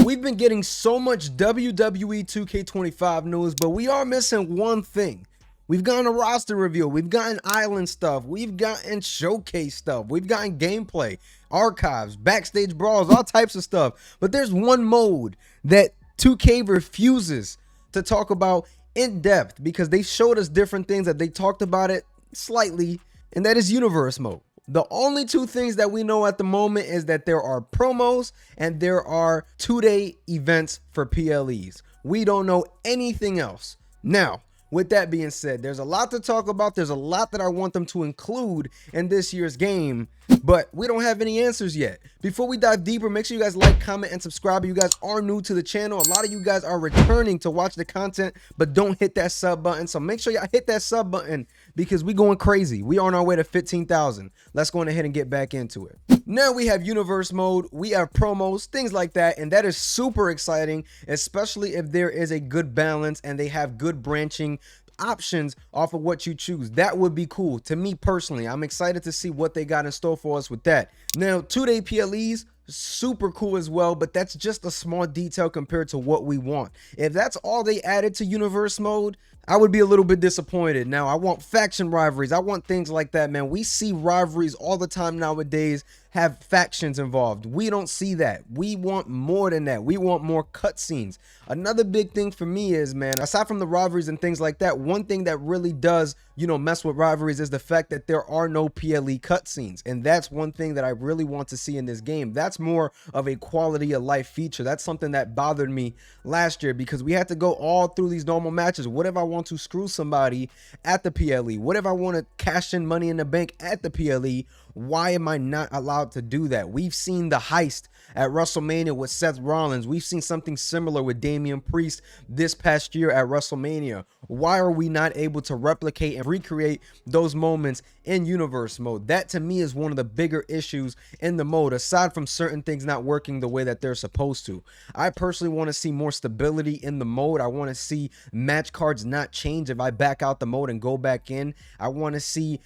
We've been getting so much WWE 2K25 news, but we are missing one thing. We've gotten a roster review, we've gotten island stuff, we've gotten showcase stuff, we've gotten gameplay, archives, backstage brawls, all types of stuff. But there's one mode that 2K refuses to talk about in depth because they showed us different things that they talked about it slightly, and that is universe mode. The only two things that we know at the moment is that there are promos and there are 2-day events for PLEs. We don't know anything else. Now, with that being said, there's a lot to talk about. There's a lot that I want them to include in this year's game, but we don't have any answers yet. Before we dive deeper, make sure you guys like, comment, and subscribe if you guys are new to the channel. A lot of you guys are returning to watch the content, but don't hit that sub button. So make sure y'all hit that sub button because we going crazy. We are on our way to 15,000. Let's go ahead and get back into it. Now we have universe mode, we have promos, things like that, and that is super exciting, especially if there is a good balance and they have good branching options off of what you choose. That would be cool to me personally. I'm excited to see what they got in store for us with that. Now 2-day PLEs, super cool as well, but that's just a small detail compared to what we want. If that's all they added to universe mode, I would be a little bit disappointed. Now I want faction rivalries, I want things like that, man. We see rivalries all the time nowadays have factions involved. We don't see that. We want more than that. We want more cutscenes. Another big thing for me is, man, aside from the rivalries and things like that, one thing that really does, mess with rivalries is the fact that there are no PLE cutscenes. And that's one thing that I really want to see in this game. That's more of a quality of life feature. That's something that bothered me last year because we had to go all through these normal matches. What if I want to screw somebody at the PLE? What if I want to cash in money in the bank at the PLE? Why am I not allowed to do that? We've seen the heist at WrestleMania with Seth Rollins. We've seen something similar with Damian Priest this past year at WrestleMania. Why are we not able to replicate and recreate those moments in universe mode? That to me is one of the bigger issues in the mode, aside from certain things not working the way that they're supposed to. I personally want to see more stability in the mode. I want to see match cards not change if I back out the mode and go back in. I want to see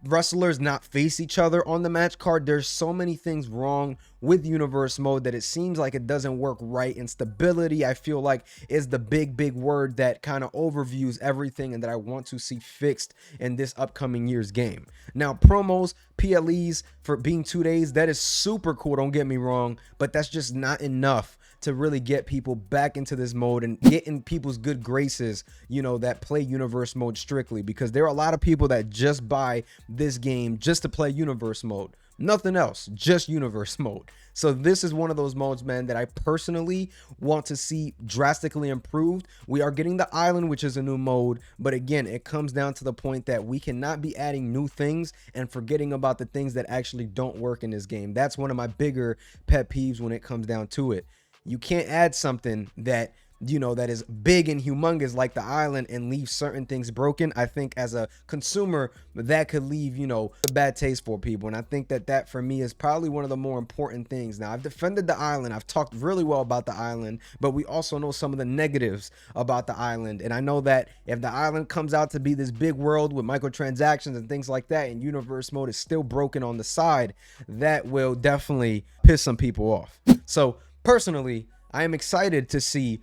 wrestlers not face each other on the match card. There's so many things wrong with universe mode that it seems like it doesn't work right. And stability, I feel like, is the big word that kind of overviews everything and that I want to see fixed in this upcoming year's game. Now promos, PLEs for being 2 days, that is super cool, don't get me wrong, but that's just not enough to really get people back into this mode and get in people's good graces, that play universe mode strictly, because there are a lot of people that just buy this game just to play universe mode, nothing else, just universe mode. So this is one of those modes, man, that I personally want to see drastically improved. We are getting the island, which is a new mode, but again, it comes down to the point that we cannot be adding new things and forgetting about the things that actually don't work in this game. That's one of my bigger pet peeves when it comes down to it. You can't add something that that is big and humongous like the island and leave certain things broken. I think as a consumer that could leave a bad taste for people, and I think that for me is probably one of the more important things. Now I've defended the island, I've talked really well about the island, but we also know some of the negatives about the island, and I know that if the island comes out to be this big world with microtransactions and things like that and universe mode is still broken on the side, that will definitely piss some people off. So personally, I am excited to see,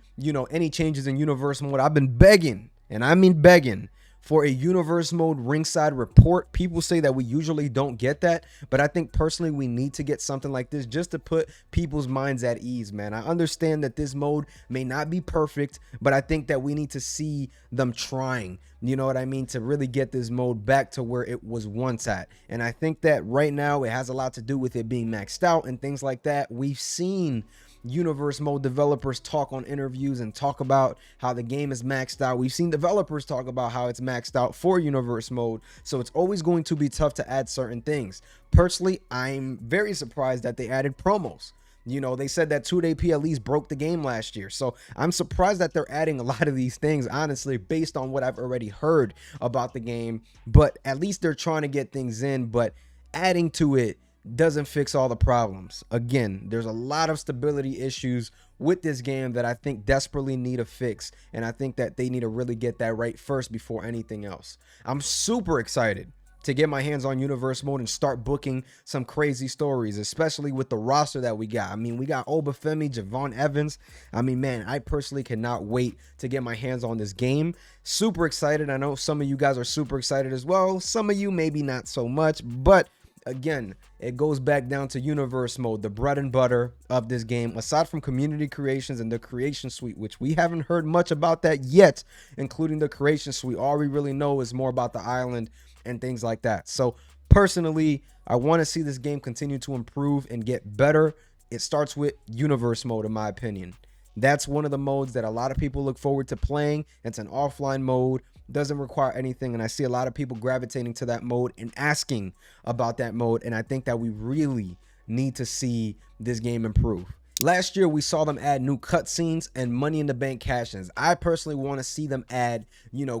any changes in universe mode. I've been begging, and I mean begging, for a universe mode ringside report. People say that we usually don't get that, but I think personally we need to get something like this just to put people's minds at ease, man. I understand that this mode may not be perfect, but I think that we need to see them trying, you know what I mean, to really get this mode back to where it was once at. And I think that right now it has a lot to do with it being maxed out and things like that. We've seen universe mode developers talk on interviews and talk about how the game is maxed out. We've seen developers talk about how it's maxed out for universe mode, so it's always going to be tough to add certain things. Personally, I'm very surprised that they added promos. They said that 2-day PLEs broke the game last year, so I'm surprised that they're adding a lot of these things, honestly, based on what I've already heard about the game. But at least they're trying to get things in, but adding to it doesn't fix all the problems. Again, there's a lot of stability issues with this game that I think desperately need a fix, and I think that they need to really get that right first before anything else. I'm super excited to get my hands on universe mode and start booking some crazy stories, especially with the roster that we got. I mean, we got Obafemi, Javon Evans. I mean, man, I personally cannot wait to get my hands on this game. Super excited. I know some of you guys are super excited as well. Some of you maybe not so much, but again, it goes back down to universe mode, the bread and butter of this game, aside from community creations and the creation suite, which we haven't heard much about that yet, including the creation suite. All we really know is more about the island and things like that. So personally, I want to see this game continue to improve and get better. It starts with universe mode, in my opinion. That's one of the modes that a lot of people look forward to playing. It's an offline mode, doesn't require anything, and I see a lot of people gravitating to that mode and asking about that mode, and I think that we really need to see this game improve. Last year, we saw them add new cutscenes and Money in the Bank cash-ins. I personally want to see them add,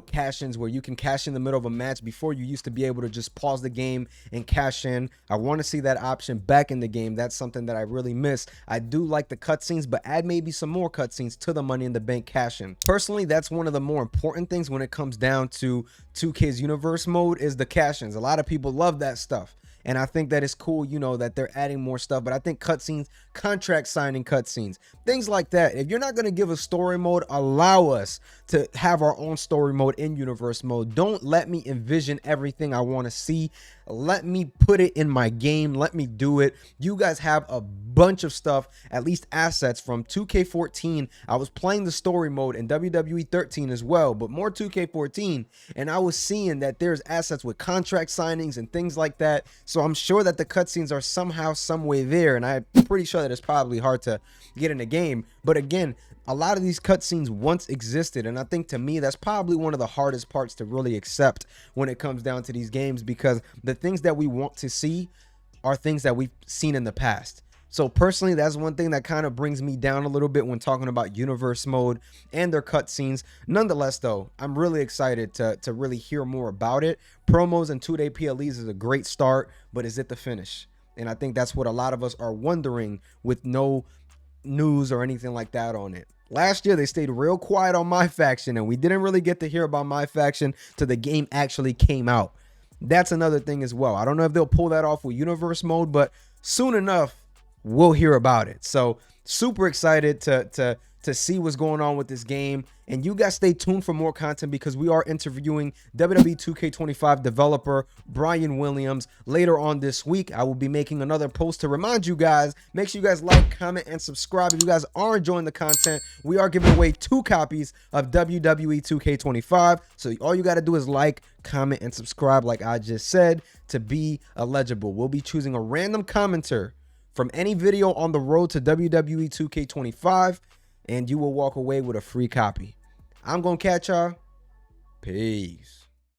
cash-ins where you can cash in the middle of a match. Before, you used to be able to just pause the game and cash in. I want to see that option back in the game. That's something that I really miss. I do like the cutscenes, but add maybe some more cutscenes to the Money in the Bank cash-in. Personally, that's one of the more important things when it comes down to 2K's universe mode is the cash-ins. A lot of people love that stuff. And I think that it's cool, that they're adding more stuff. But I think cutscenes, contract signing cutscenes, things like that. If you're not going to give a story mode, allow us to have our own story mode in universe mode. Don't let me envision everything I want to see. Let me put it in my game. Let me do it. You guys have a bunch of stuff, at least assets from 2K14. I was playing the story mode in WWE 13 as well, but more 2K14. And I was seeing that there's assets with contract signings and things like that. So I'm sure that the cutscenes are somehow, some way there. And I'm pretty sure that it's probably hard to get in the game. But again, a lot of these cutscenes once existed, and I think to me that's probably one of the hardest parts to really accept when it comes down to these games, because the things that we want to see are things that we've seen in the past. So personally, that's one thing that kind of brings me down a little bit when talking about universe mode and their cutscenes. Nonetheless, though, I'm really excited to really hear more about it. Promos and 2-day PLEs is a great start, but is it the finish? And I think that's what a lot of us are wondering with no news or anything like that on it. Last year, they stayed real quiet on my faction, and we didn't really get to hear about my faction till the game actually came out. That's another thing as well. I don't know if they'll pull that off with universe mode, but soon enough, we'll hear about it. So super excited to see what's going on with this game. And you guys stay tuned for more content, because we are interviewing WWE 2K25 developer Brian Williams later on this week. I will be making another post to remind you guys. Make sure you guys like, comment, and subscribe. If you guys are enjoying the content, we are giving away 2 copies of WWE 2K25. So all you got to do is like, comment, and subscribe like I just said to be eligible. We'll be choosing a random commenter from any video on the road to WWE 2K25, and you will walk away with a free copy. I'm going to catch y'all. Peace.